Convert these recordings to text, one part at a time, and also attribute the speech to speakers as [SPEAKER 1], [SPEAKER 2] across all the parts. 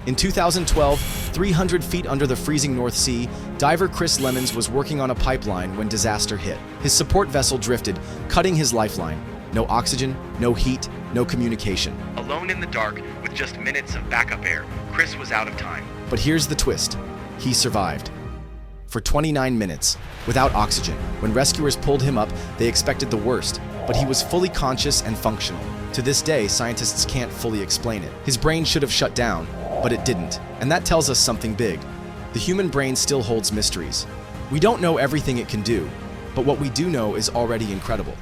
[SPEAKER 1] In 2012, 300 feet under the freezing North Sea, diver Chris Lemons was working on a pipeline when disaster hit. His support vessel drifted, cutting his lifeline. No oxygen, no heat, no communication.
[SPEAKER 2] Alone in the dark, with just minutes of backup air, Chris was out of time.
[SPEAKER 1] But here's the twist. He survived. For 29 minutes, without oxygen. When rescuers pulled him up, they expected the worst, but he was fully conscious and functional. To this day, scientists can't fully explain it. His brain should have shut down, but it didn't. And that tells us something big. The human brain still holds mysteries. We don't know everything it can do, but what we do know is already incredible.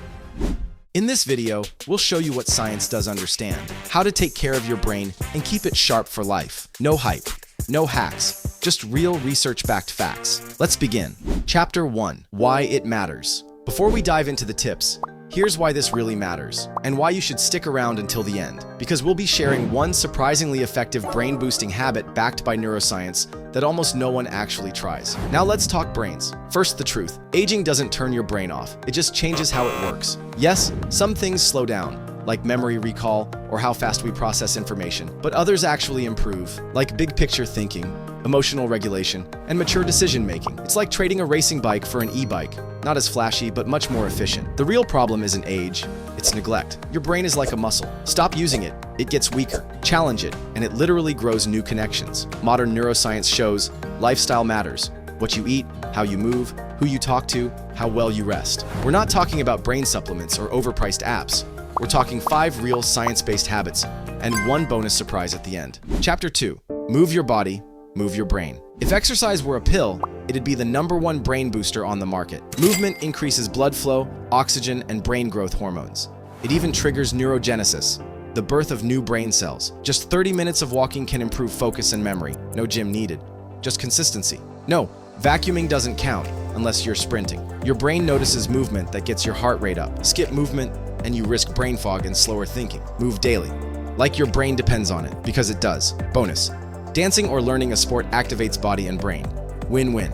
[SPEAKER 1] In this video, we'll show you what science does understand, how to take care of your brain and keep it sharp for life. No hype, no hacks, just real research-backed facts. Let's begin. Chapter 1: Why it matters. Before we dive into the tips, here's why this really matters, and why you should stick around until the end, because we'll be sharing one surprisingly effective brain-boosting habit backed by neuroscience that almost no one actually tries. Now let's talk brains. First, the truth. Aging doesn't turn your brain off, it just changes how it works. Yes, some things slow down, like memory recall or how fast we process information, but others actually improve, like big picture thinking, emotional regulation, and mature decision-making. It's like trading a racing bike for an e-bike. Not as flashy, but much more efficient. The real problem isn't age, it's neglect. Your brain is like a muscle. Stop using it, it gets weaker. Challenge it, and it literally grows new connections. Modern neuroscience shows lifestyle matters. What you eat, how you move, who you talk to, how well you rest. We're not talking about brain supplements or overpriced apps. We're talking 5 real science-based habits, and one bonus surprise at the end. Chapter 2: Move your body, move your brain. If exercise were a pill, it'd be the #1 brain booster on the market. Movement increases blood flow, oxygen, and brain growth hormones. It even triggers neurogenesis, the birth of new brain cells. Just 30 minutes of walking can improve focus and memory. No gym needed, just consistency. No, vacuuming doesn't count unless you're sprinting. Your brain notices movement that gets your heart rate up. Skip movement, and you risk brain fog and slower thinking. Move daily, like your brain depends on it, because it does. Bonus: dancing or learning a sport activates body and brain. Win-win.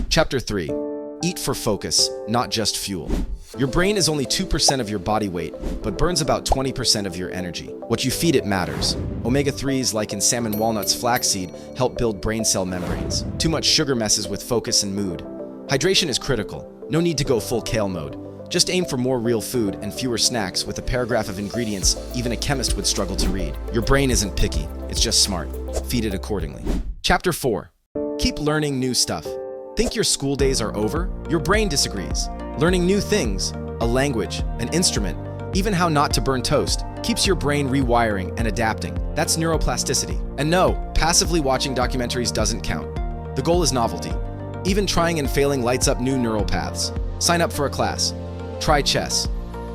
[SPEAKER 1] Chapter 3: Eat for focus, not just fuel. Your brain is only 2% of your body weight, but burns about 20% of your energy. What you feed it matters. Omega-3s, like in salmon, walnuts, flaxseed, help build brain cell membranes. Too much sugar messes with focus and mood. Hydration is critical. No need to go full kale mode. Just aim for more real food and fewer snacks with a paragraph of ingredients even a chemist would struggle to read. Your brain isn't picky, it's just smart. Feed it accordingly. Chapter 4: Keep learning new stuff. Think your school days are over? Your brain disagrees. Learning new things, a language, an instrument, even how not to burn toast, keeps your brain rewiring and adapting. That's neuroplasticity. And no, passively watching documentaries doesn't count. The goal is novelty. Even trying and failing lights up new neural paths. Sign up for a class. Try chess.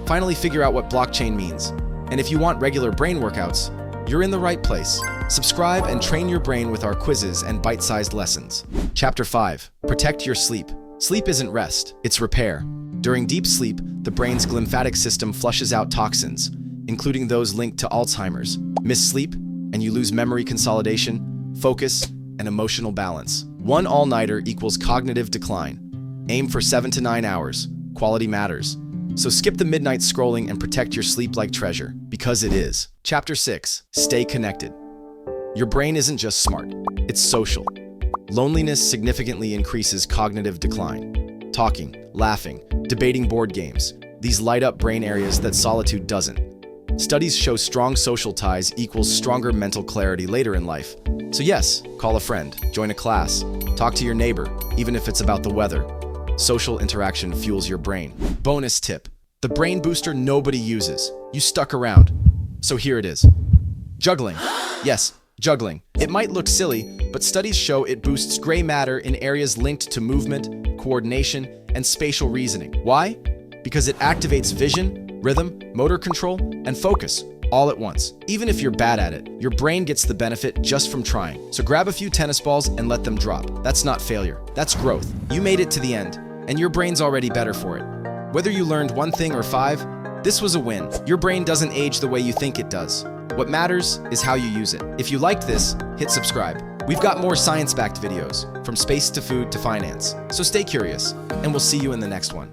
[SPEAKER 1] Finally figure out what blockchain means. And if you want regular brain workouts, you're in the right place. Subscribe and train your brain with our quizzes and bite-sized lessons. Chapter 5: Protect your sleep. Sleep isn't rest, it's repair. During deep sleep, the brain's glymphatic system flushes out toxins, including those linked to Alzheimer's. Miss sleep, and you lose memory consolidation, focus, and emotional balance. One all-nighter equals cognitive decline. Aim for 7 to 9 hours. Quality matters. So skip the midnight scrolling and protect your sleep like treasure, because it is. Chapter 6: Stay connected. Your brain isn't just smart, it's social. Loneliness significantly increases cognitive decline. Talking, laughing, debating board games, these light up brain areas that solitude doesn't. Studies show strong social ties equals stronger mental clarity later in life. So yes, call a friend, join a class, talk to your neighbor, even if it's about the weather. Social interaction fuels your brain. Bonus tip: the brain booster nobody uses. You stuck around. So here it is. Juggling. Yes, juggling. It might look silly, but studies show it boosts gray matter in areas linked to movement, coordination, and spatial reasoning. Why? Because it activates vision, rhythm, motor control, and focus all at once. Even if you're bad at it, your brain gets the benefit just from trying. So grab a few tennis balls and let them drop. That's not failure, that's growth. You made it to the end, and your brain's already better for it. Whether you learned 1 thing or 5, this was a win. Your brain doesn't age the way you think it does. What matters is how you use it. If you liked this, hit subscribe. We've got more science-backed videos, from space to food to finance. So stay curious, and we'll see you in the next one.